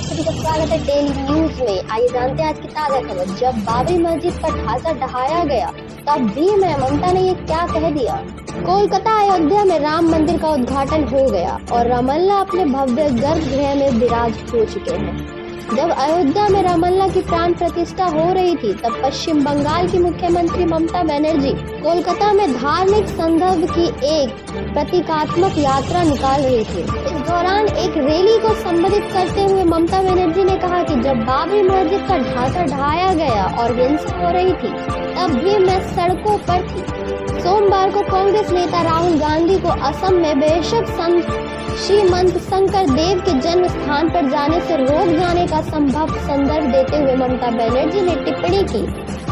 आप सभी का स्वागत है डेली न्यूज में। आइए जानते हैं आज की ताजा खबर। जब बाबरी मस्जिद पर ढांचा ढहाया गया तब भी ममता ने ये क्या कह दिया। कोलकाता अयोध्या में राम मंदिर का उद्घाटन हो गया और रामलला अपने भव्य गर्भगृह में विराज हो चुके हैं। जब अयोध्या में रामलला की प्राण प्रतिष्ठा हो रही थी तब पश्चिम बंगाल की मुख्यमंत्री ममता बनर्जी कोलकाता में धार्मिक संदर्भ की एक प्रतीकात्मक यात्रा निकाल रही थी। इस दौरान एक रैली को संबोधित करते हुए ममता बनर्जी ने कहा कि जब बाबरी मस्जिद का ढांचा ढहाया गया और हिंसा हो रही थी तब भी मैं सड़कों पर थी। सोमवार को कांग्रेस नेता राहुल गांधी को असम में बेशक श्रीमंत शंकर देव के जन्म स्थान पर जाने से रोक जाने का संभव संदर्भ देते हुए ममता बनर्जी ने टिप्पणी की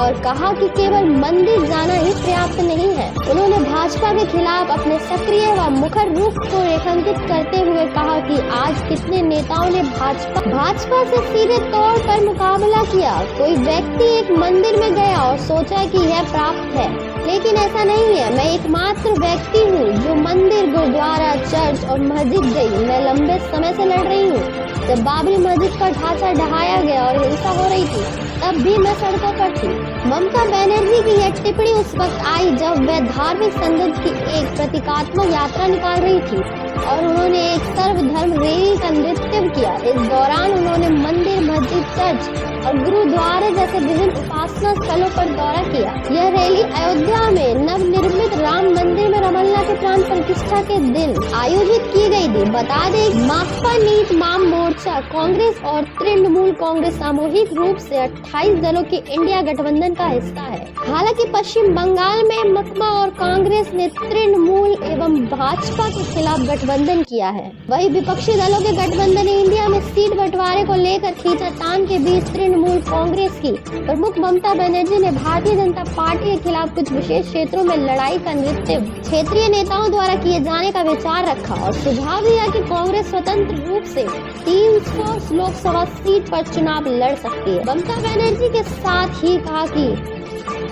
और कहा कि केवल मंदिर जाना ही पर्याप्त नहीं है। उन्होंने भाजपा के खिलाफ अपने सक्रिय व मुखर रुख को रेखांकित करते हुए कहा कि आज कितने नेताओं ने भाजपा से सीधे तौर पर मुकाबला किया। कोई व्यक्ति एक मंदिर में गया और सोचा कि यह प्राप्त है, लेकिन ऐसा नहीं है। मैं एकमात्र व्यक्ति हूँ जो मंदिर, गुरुद्वारा, चर्च और मस्जिद गई। मैं लंबे समय से लड़ रही हूँ। जब बाबरी मस्जिद का ढांचा ढहाया गया और हिंसा हो रही थी तब भी मैं सड़कों पर थी। ममता बनर्जी की यह टिप्पणी उस वक्त आई जब वह धार्मिक संदर्भ की एक प्रतीकात्मक यात्रा निकाल रही थी और उन्होंने एक सर्वधर्म रैली का नेतृत्व किया। इस दौरान उन्होंने मंदिर, मस्जिद, चर्च और गुरुद्वारे जैसे विभिन्न उपासना स्थलों पर दौरा किया। यह रैली अयोध्या में नवनिर्मित राम मंदिर में रामलला के प्राण प्रतिष्ठा के दिन आयोजित की गई थी। बता दें, माकपा नीति वाम मोर्चा, कांग्रेस और तृणमूल कांग्रेस सामूहिक रूप से 28 दलों के इंडिया गठबंधन का हिस्सा है। हालांकि पश्चिम बंगाल में माकपा और कांग्रेस ने तृणमूल एवं भाजपा के खिलाफ गठबंधन किया है। वही विपक्षी दलों के गठबंधन ने इंडिया में सीट बंटवारे को लेकर खींचातान के बीच तृणमूल कांग्रेस की प्रमुख ममता बनर्जी ने भारतीय जनता पार्टी के खिलाफ कुछ विशेष क्षेत्रों में लड़ाई का नेतृत्व क्षेत्रीय नेताओं द्वारा किए जाने का विचार रखा और सुझाव दिया कि कांग्रेस स्वतंत्र रूप से 300 लोकसभा सीट पर चुनाव लड़ सकती है। ममता बनर्जी के साथ ही कहा कि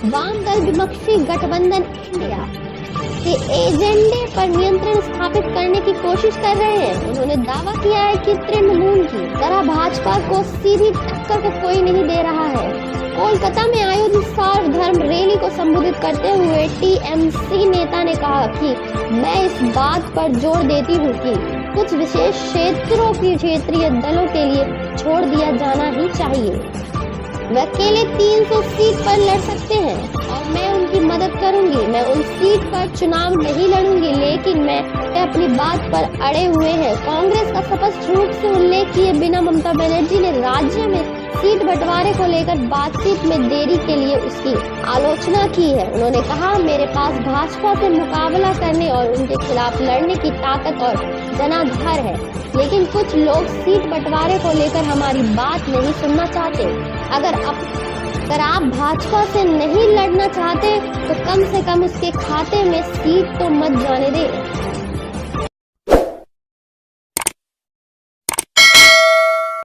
वाम दल विपक्षी गठबंधन इंडिया के एजेंडे पर नियंत्रण स्थापित करने की कोशिश कर रहे हैं। उन्होंने दावा किया है कि तृणमूल की तरह भाजपा को सीधी टक्कर को कोई नहीं दे रहा है। कोलकाता में आयोजित सर्वधर्म रैली को संबोधित करते हुए टीएमसी नेता ने कहा कि मैं इस बात पर जोर देती हूँ कि कुछ विशेष क्षेत्रों की क्षेत्रीय दलों के लिए छोड़ दिया जाना ही चाहिए। वे अकेले 300 सीट पर लड़ सकते हैं और मैं उनकी मदद करूंगी। मैं उन सीट पर चुनाव नहीं लड़ूंगी, लेकिन मैं अपनी बात पर अड़े हुए हैं। कांग्रेस का स्पष्ट रूप से उल्लेख किए बिना ममता बनर्जी ने राज्य में सीट बंटवारे को लेकर बातचीत में देरी के लिए उसकी आलोचना की है। उन्होंने कहा, मेरे पास भाजपा से मुकाबला करने और उनके खिलाफ लड़ने की ताकत और जनाधार है, लेकिन कुछ लोग सीट बंटवारे को लेकर हमारी बात नहीं सुनना चाहते। अगर आप भाजपा से नहीं लड़ना चाहते तो कम से कम उसके खाते में सीट तो मत जाने दें।